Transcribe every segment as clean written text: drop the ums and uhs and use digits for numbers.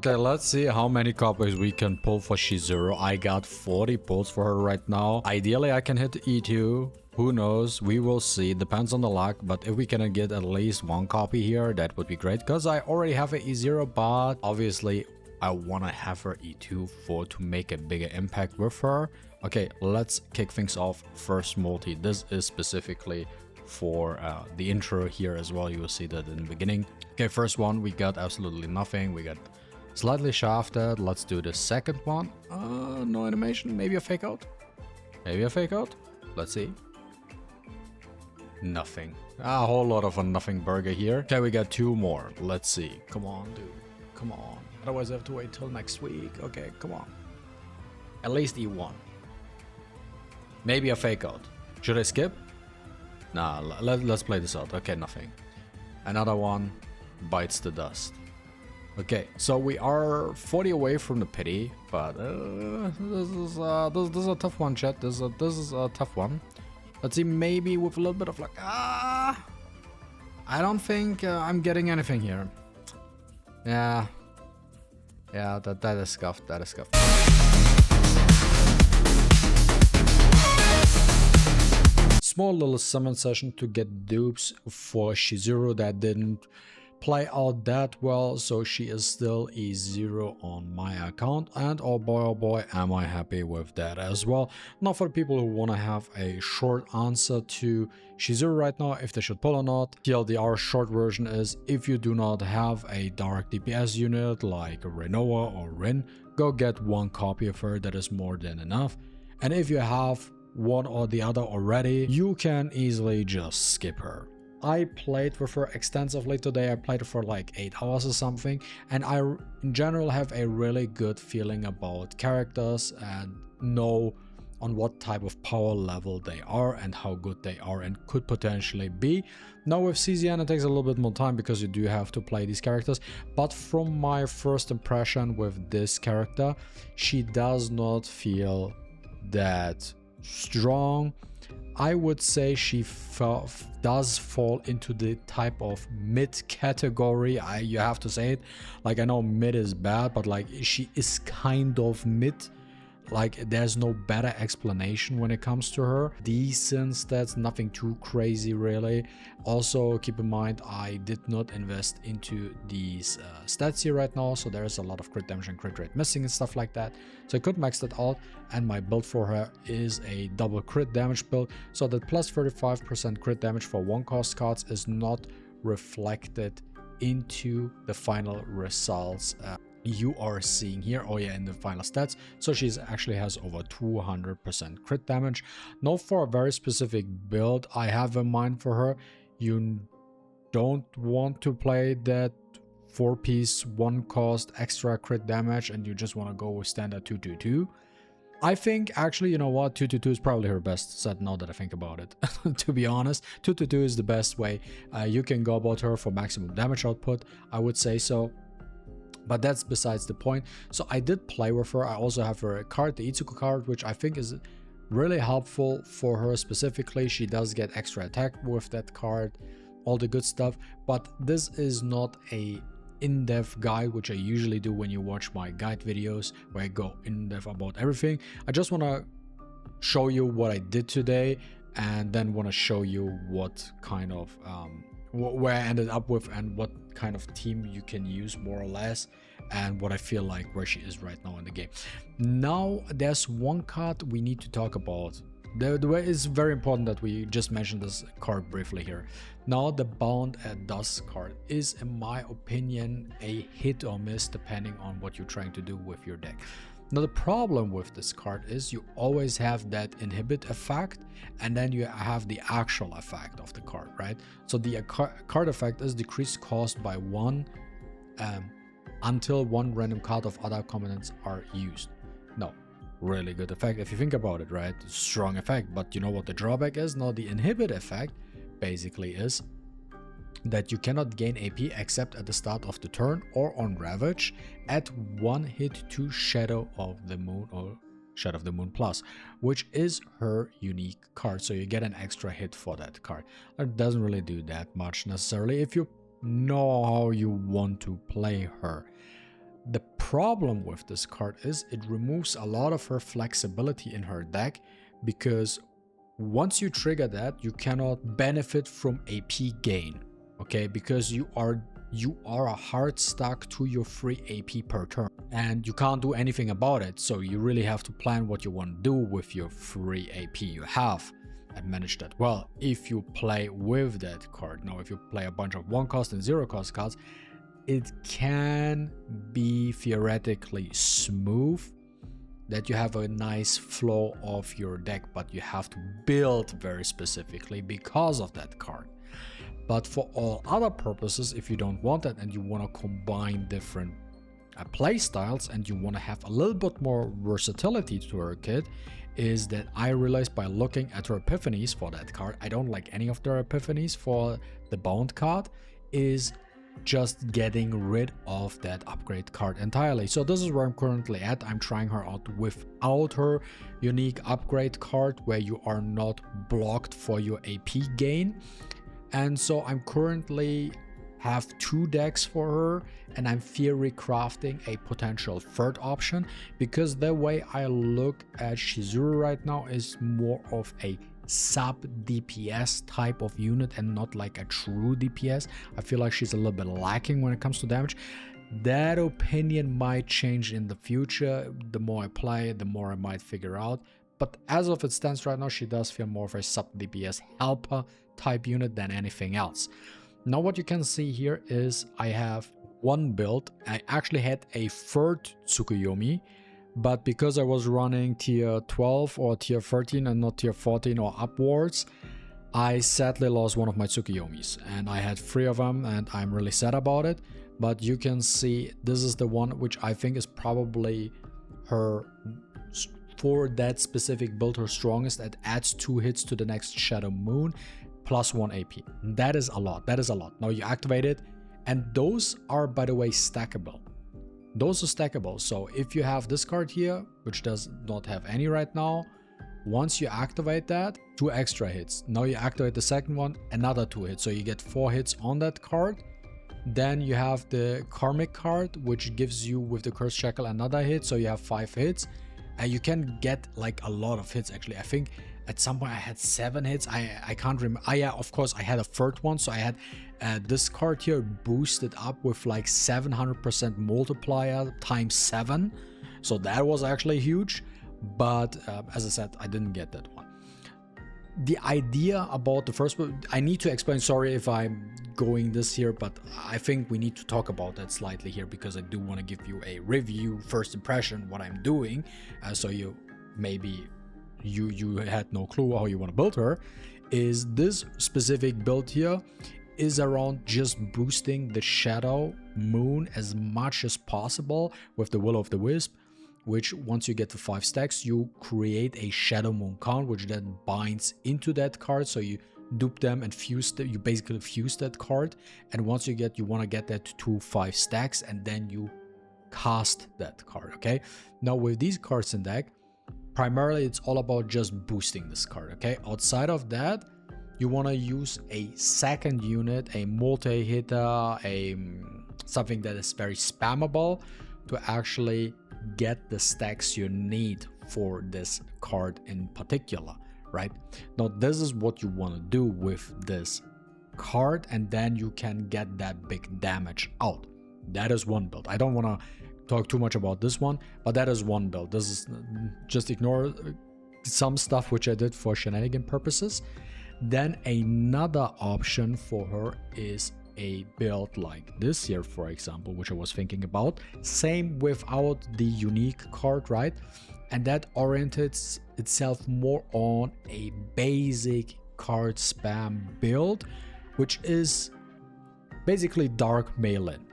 Okay, let's see how many copies we can pull for Chizuru. I got 40 pulls for her right now. Ideally, I can hit E2. Who knows? We will see. Depends on the luck. But if we can get at least one copy here, that would be great. Because I already have an E0, but obviously I want to have her E2 to make a bigger impact with her. Okay, let's kick things off. First multi. This is specifically for the intro here as well. You will see that in the beginning. Okay, first one, we got absolutely nothing. We got slightly shafted. Let's do the second one. No animation. Maybe a fake out. Maybe a fake out. Let's see. Nothing. A whole lot of a nothing burger here. Okay, we got two more. Let's see. Come on, dude. Come on. Otherwise, I have to wait till next week. Okay, come on. At least E1. Maybe a fake out. Should I skip? Nah, let's play this out. Okay, nothing. Another one bites the dust. Okay, so we are 40 away from the pity, but this is a tough one, chat. This is a tough one. Let's see, maybe with a little bit of luck. I don't think I'm getting anything here. Yeah, that is scuffed. That is scuffed. Small little summon session to get dupes for Chizuru that didn't play out that well, so she is still E0 on my account, and oh boy am I happy with that as well. Now for the people who want to have a short answer to Chizuru right now, if they should pull or not, TLDR short version is, if you do not have a dark DPS unit like Renoa or Rin, go get one copy of her. That is more than enough. And if you have one or the other already, you can easily just skip her. I played with her extensively today. I played for like 8 hours or something, and I in general have a really good feeling about characters and know on what type of power level they are and how good they are and could potentially be. Now with CZN it takes a little bit more time because you do have to play these characters, but from my first impression with this character, she does not feel that strong. I would say she does fall into the type of mid category. You have to say it. Like, I know mid is bad, but like she is kind of mid. Like, there's no better explanation when it comes to her. Decent stats, nothing too crazy really. Also keep in mind, I did not invest into these stats here right now, so there's a lot of crit damage and crit rate missing and stuff like that. So I could max that out, and my build for her is a double crit damage build, so that plus 35% crit damage for one cost cards is not reflected into the final results you are seeing here. Oh yeah, in the final stats. So she's actually has over 200% crit damage. Now for a very specific build I have in mind for her, you don't want to play that 4-piece 1-cost extra crit damage and you just want to go with standard 222. I think actually, you know what, 222 is probably her best set now that I think about it. To be honest, 222 is the best way you can go about her for maximum damage output, I would say so. But that's besides the point. So I did play with her. I also have her card, the Itsuko card, which I think is really helpful for her specifically. She does get extra attack with that card, all the good stuff. But this is not a in-depth guide, which I usually do when you watch my guide videos, where I go in-depth about everything. I just want to show you what I did today, and then want to show you what kind of where I ended up with and what kind of team you can use more or less, and what I feel like where she is right now in the game. Now there's one card we need to talk about. The way is very important that we just mentioned this card briefly here. Now the Bound At Dusk card is, in my opinion, a hit or miss depending on what you're trying to do with your deck. Now the problem with this card is you always have that inhibit effect, and then you have the actual effect of the card, right? So the card effect is decreased cost by 1 until 1 random card of other components are used. No, really good effect if you think about it, right? Strong effect, but you know what the drawback is? Now the inhibit effect basically is that you cannot gain AP except at the start of the turn or on Ravage at 1 hit to Shadow of the Moon or Shadow of the Moon Plus, which is her unique card. So you get an extra hit for that card. It doesn't really do that much necessarily if you know how you want to play her. The problem with this card is it removes a lot of her flexibility in her deck, because once you trigger that, you cannot benefit from AP gain, okay? Because you are a hard stuck to your free AP per turn, and you can't do anything about it. So you really have to plan what you want to do with your free AP you have and manage that well. If you play with that card, now if you play a bunch of 1-cost and 0-cost cards, it can be theoretically smooth, that you have a nice flow of your deck, but you have to build very specifically because of that card. But for all other purposes, if you don't want that and you want to combine different play styles and you want to have a little bit more versatility to her kit, is that I realized by looking at her epiphanies for that card, I don't like any of their epiphanies for the Bound card, is just getting rid of that upgrade card entirely. So this is where I'm currently at. I'm trying her out without her unique upgrade card, where you are not blocked for your AP gain. And so I'm currently have 2 decks for her, and I'm theory crafting a potential third option, because the way I look at Chizuru right now is more of a sub DPS type of unit and not like a true DPS. I feel like she's a little bit lacking when it comes to damage. That opinion might change in the future. The more I play, the more I might figure out. But as of it stands right now, she does feel more of a sub DPS helper type unit than anything else. Now what you can see here is I have one build. I actually had a third Tsukuyomi, but because I was running tier 12 or tier 13 and not tier 14 or upwards, I sadly lost one of my Tsukuyomis, and I had 3 of them, and I'm really sad about it. But you can see this is the one which I think is probably her, for that specific build, her strongest. It adds 2 hits to the next Shadow Moon plus 1 AP. That is a lot. That is a lot. Now you activate it, and those are, by the way, stackable. Those are stackable. So if you have this card here, which does not have any right now, once you activate that, 2 extra hits. Now you activate the second one, another 2 hits. So you get 4 hits on that card. Then you have the Karmic card, which gives you with the Curse Shackle another hit. So you have 5 hits. And you can get like a lot of hits actually. I think at some point I had 7 hits. I can't remember. Yeah, of course I had a third one. So I had this card here boosted up with like 700% multiplier times 7. So that was actually huge. But as I said, I didn't get that one. The idea about the first one, I need to explain, sorry if I'm going this here, but I think we need to talk about that slightly here, because I do want to give you a review, first impression, what I'm doing, so you maybe you had no clue how you want to build her. Is this specific build here is around just boosting the Shadow Moon as much as possible with the Will of the Wisp, which once you get to 5 stacks, you create a Shadow Moon count, which then binds into that card. So you dupe them and fuse them. You basically fuse that card. And once you want to get that to 5 stacks, and then you cast that card, okay? Now with these cards in deck, primarily it's all about just boosting this card, okay? Outside of that, you want to use a second unit, a multi-hitter, something that is very spammable to actually get the stacks you need for this card in particular, right? Now this is what you want to do with this card, and then you can get that big damage out. That is one build. I don't want to talk too much about this one, but that is one build. This is just ignore some stuff which I did for shenanigan purposes. Then another option for her is a build like this here, for example, which I was thinking about. Same without the unique card, right? And that orients itself more on a basic card spam build, which is basically Dark Mail-In.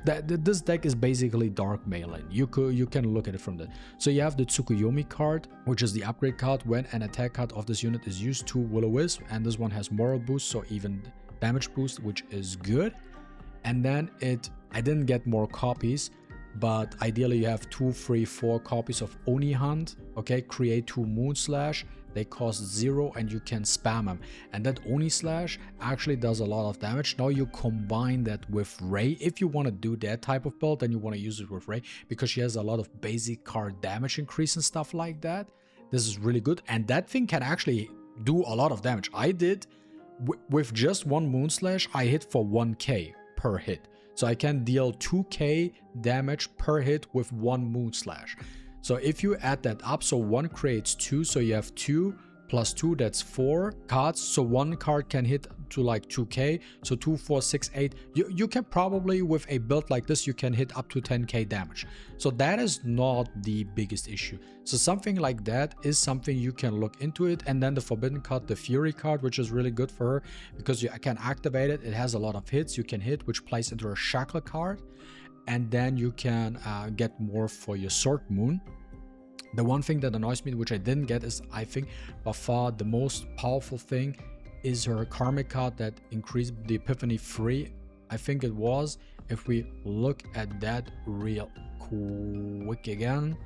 This deck is basically Dark Mail-In. You can look at it from that. So you have the Tsukuyomi card, which is the upgrade card. When an attack card of this unit is used to Will-O-Wisp, and this one has moral boost, so even damage boost, which is good. And then I didn't get more copies, but ideally you have 2, 3, 4 copies of Oni Hunt, okay? Create 2 Moon Slash, they cost 0 and you can spam them. And that Oni slash actually does a lot of damage. Now you combine that with Ray. If you want to do that type of build, then you want to use it with Ray because she has a lot of basic card damage increase and stuff like that. This is really good. And that thing can actually do a lot of damage. I did with just one Moon Slash, I hit for 1k per hit. So I can deal 2k damage per hit with one Moon Slash. So if you add that up, so 1 creates 2, so you have 2 plus 2, that's 4 cards. So one card can hit to like 2k, so 2, 4, 6, 8. You can probably, with a build like this, you can hit up to 10k damage. So that is not the biggest issue. So something like that is something you can look into it. And then the Forbidden card, the Fury card, which is really good for her because you can activate it. It has a lot of hits you can hit, which plays into a Shackle card. And then you can get more for your Sword Moon. The one thing that annoys me, which I didn't get, is I think by far the most powerful thing is her Karmic card that increased the Epiphany free. I think it was. If we look at that real quick again.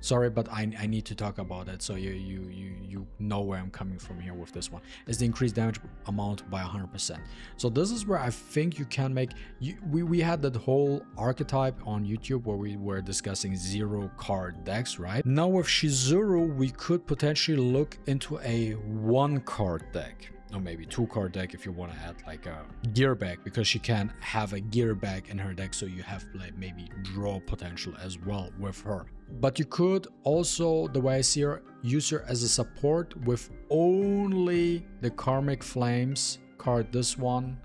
Sorry, but I need to talk about it so you know where I'm coming from here with this one. Is the increased damage amount by 100%. So this is where I think you can make... We had that whole archetype on YouTube where we were discussing 0 card decks, right? Now with Chizuru, we could potentially look into a 1 card deck. Or maybe 2 card deck if you want to add like a gear bag, because she can have a gear bag in her deck, so you have like maybe draw potential as well with her. But you could also, the way I see her, use her as a support with only the Karmic Flames card, this one,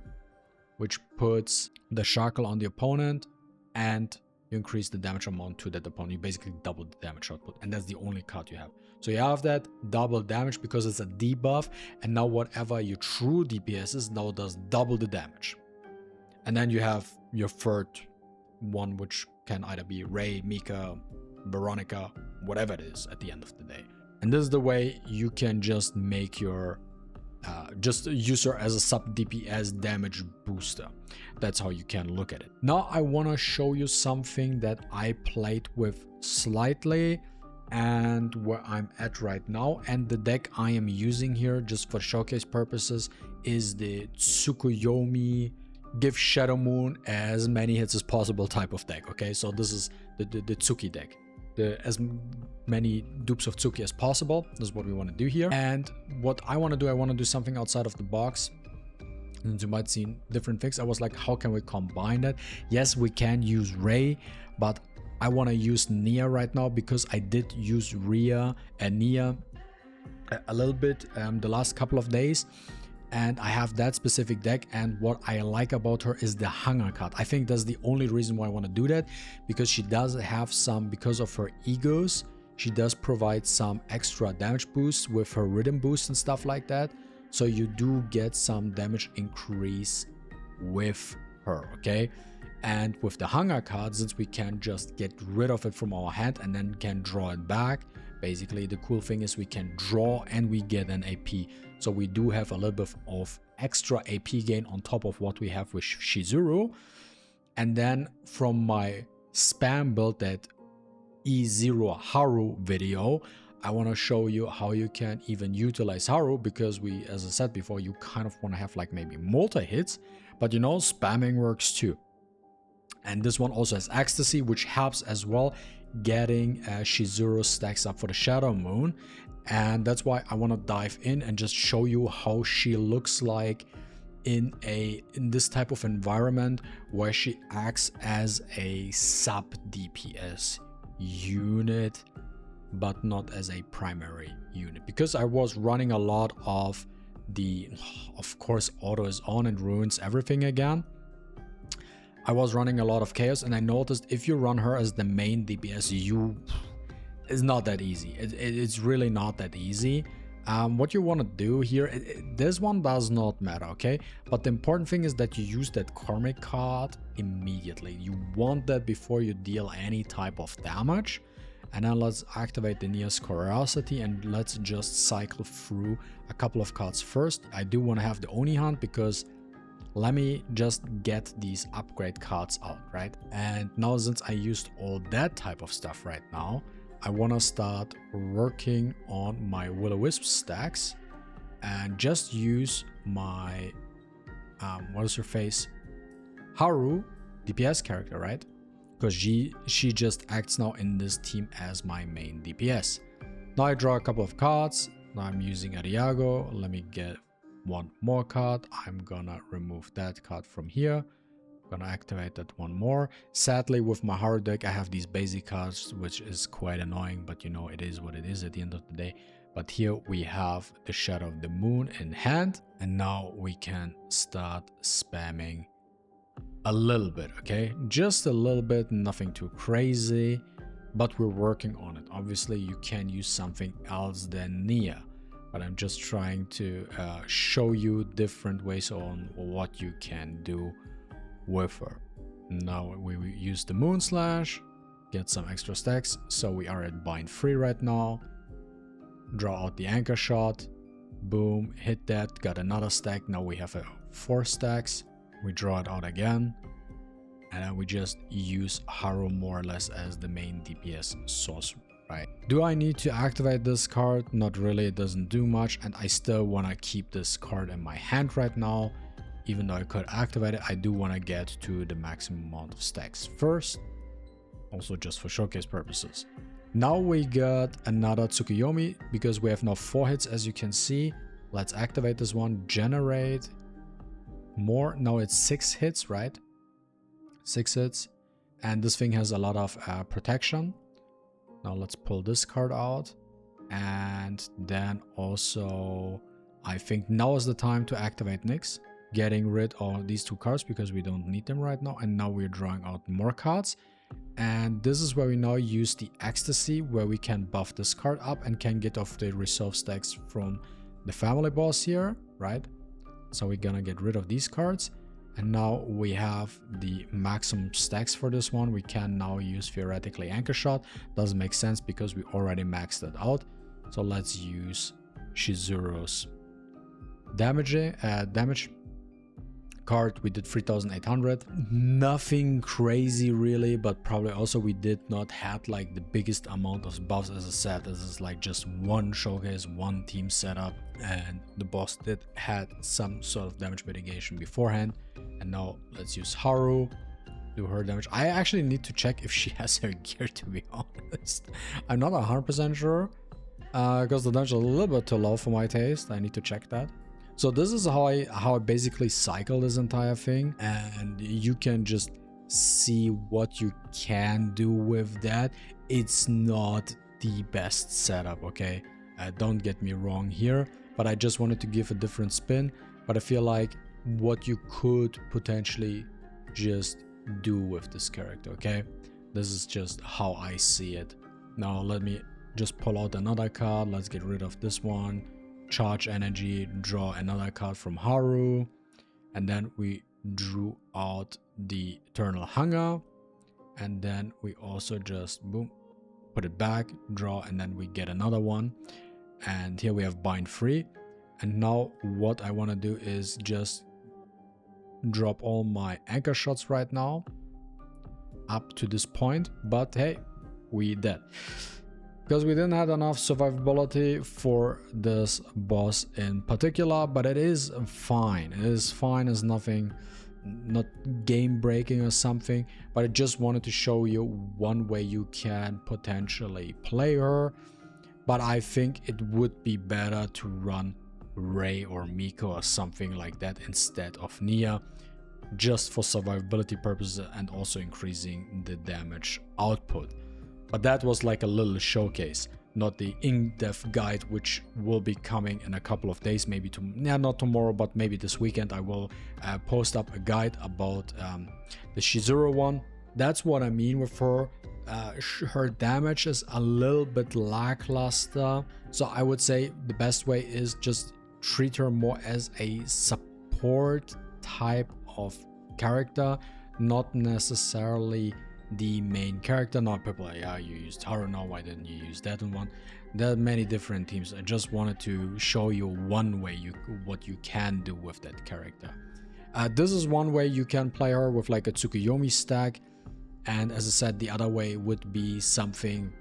which puts the Shackle on the opponent and you increase the damage amount to that opponent. You basically double the damage output, and that's the only card you have. So you have that double damage because it's a debuff, and now whatever your true DPS is now does double the damage. And then you have your third one, which can either be Ray, Mika, Veronica, whatever it is at the end of the day. And this is the way you can just make your just use her as a sub DPS damage booster. That's how you can look at it. Now I want to show you something that I played with slightly and where I'm at right now. And the deck I am using here just for showcase purposes is the Tsukuyomi give Shadow Moon as many hits as possible type of deck. Okay, so this is the Tsuki deck. As many dupes of Tsuki as possible. This is what we want to do here. And what I want to do something outside of the box. And you might see different things. I was like, how can we combine that? Yes, we can use Ray, but I want to use Nia right now because I did use Ria and Nia a little bit the last couple of days. And I have that specific deck, and what I like about her is the Hunger card. I think that's the only reason why I want to do that, because she does have some, because of her egos, she does provide some extra damage boosts with her rhythm boost and stuff like that. So you do get some damage increase with her, okay? And with the Hunger card, since we can just get rid of it from our hand and then can draw it back, basically the cool thing is we can draw and we get an AP. So we do have a little bit of extra AP gain on top of what we have with Chizuru. And then from my spam build, that E0 Haru video, I want to show you how you can even utilize Haru, because we, as I said before, you kind of want to have like maybe multi-hits, but you know, spamming works too. And this one also has Ecstasy, which helps as well getting Chizuru stacks up for the Shadow Moon. And that's why I want to dive in and just show you how she looks like in this type of environment where she acts as a sub DPS unit, but not as a primary unit. Because I was running a lot of the, of course, auto is on and ruins everything again. I was running a lot of Chaos, and I noticed if you run her as the main DPS, it's not that easy. It's really not that easy. What you want to do here, this one does not matter, okay? But the important thing is that you use that Karmic card immediately. You want that before you deal any type of damage. And then let's activate the Nia's Curiosity and let's just cycle through a couple of cards first. I do want to have the Oni Hunt because let me just get these upgrade cards out, right? And now since I used all that type of stuff right now, I want to start working on my Will-O-Wisp stacks and just use my what is her face, Haru DPS character, right? Because she just acts now in this team as my main DPS. Now I draw a couple of cards. Now I'm using Ariago. Let me get one more card. I'm gonna remove that card from here. Gonna activate that one more. Sadly, with my Haru deck I have these basic cards, which is quite annoying, but you know, it is what it is at the end of the day. But here we have the Shadow of the Moon in hand, and now we can start spamming a little bit, okay? Just a little bit, nothing too crazy, but we're working on it. Obviously, you can use something else than Nia, but I'm just trying to show you different ways on what you can do with her. Now we use the Moon Slash, get some extra stacks, so we are at bind 3 right now. Draw out the Anchor Shot, boom, hit that, got another stack. Now we have 4 stacks. We draw it out again, and then we just use Haru more or less as the main DPS source, right? Do I need to activate this card? Not really, it doesn't do much, and I still want to keep this card in my hand right now. Even though I could activate it, I do want to get to the maximum amount of stacks first, also just for showcase purposes. Now we got another Tsukuyomi, because we have now 4 hits, as you can see. Let's activate this one, generate more. Now it's 6 hits, right? 6 hits, and this thing has a lot of protection. Now let's pull this card out, and then also I think now is the time to activate Nyx, getting rid of these 2 cards because we don't need them right now. And now we're drawing out more cards, and this is where we now use the Ecstasy, where we can buff this card up and can get off the resolve stacks from the family boss here, right? So we're gonna get rid of these cards, and now we have the maximum stacks for this one. We can now use theoretically Anchor Shot. Doesn't make sense because we already maxed it out. So let's use Chizuru's damage card. We did 3800. Nothing crazy really, but probably also we did not have like the biggest amount of buffs. As I said, this is like just one showcase, one team setup, and the boss did had some sort of damage mitigation beforehand. And now let's use Haru, do her damage. I actually need to check if she has her gear, to be honest. I'm not 100% sure because the damage is a little bit too low for my taste. I need to check that. So this is how I basically cycle this entire thing, and you can just see what you can do with that. It's not the best setup, okay? Don't get me wrong here, but I just wanted to give a different spin. But I feel like what you could potentially just do with this character, okay? This is just how I see it. Now let me just pull out another card. Let's get rid of this one. Charge energy, draw another card from Haru, and then we drew out the Eternal Hunger, and then we also just boom, put it back, draw, and then we get another one. And here we have bind 3. And now what I want to do is just drop all my Anchor Shots right now up to this point, but hey, we did. Because we didn't have enough survivability for this boss in particular, but it is fine. It is fine as nothing, not game breaking or something, but I just wanted to show you one way you can potentially play her. But I think it would be better to run Rei or Miko or something like that instead of Nia, just for survivability purposes and also increasing the damage output. But that was like a little showcase, not the in-depth guide, which will be coming in a couple of days, maybe not tomorrow, but maybe this weekend. I will post up a guide about the Chizuru one. That's what I mean with her. Her damage is a little bit lackluster, so I would say the best way is just treat her more as a support type of character, not necessarily the main character. Now people are, yeah, you used Haru, now why didn't you use that one? There are many different teams. I just wanted to show you one way what you can do with that character. This is one way you can play her, with like a Tsukuyomi stack, and as I said, the other way would be something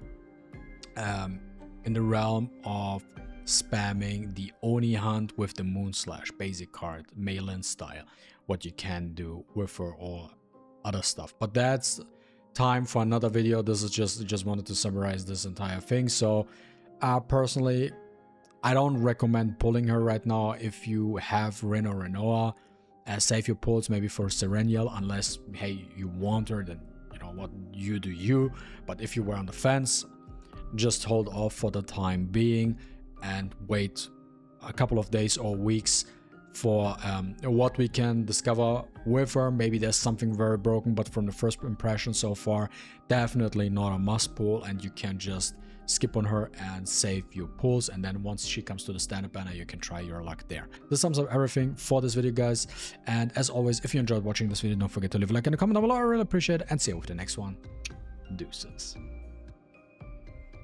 in the realm of spamming the Oni hunt with the Moon Slash basic card, Maelin style, what you can do with her or other stuff. But that's time for another video. This is just wanted to summarize this entire thing. So personally, I don't recommend pulling her right now. If you have Rin or Rinoa, save your pulls maybe for Serenial, unless, hey, you want her, then you know what, you do you. But if you were on the fence, just hold off for the time being and wait a couple of days or weeks for what we can discover with her. Maybe there's something very broken, but from the first impression so far, definitely not a must pull, and you can just skip on her and save your pulls, and then once she comes to the standard banner, you can try your luck there. This sums up everything for this video, guys, and as always, if you enjoyed watching this video, don't forget to leave a like and a comment down below. I really appreciate it, and see you with the next one. Deuces.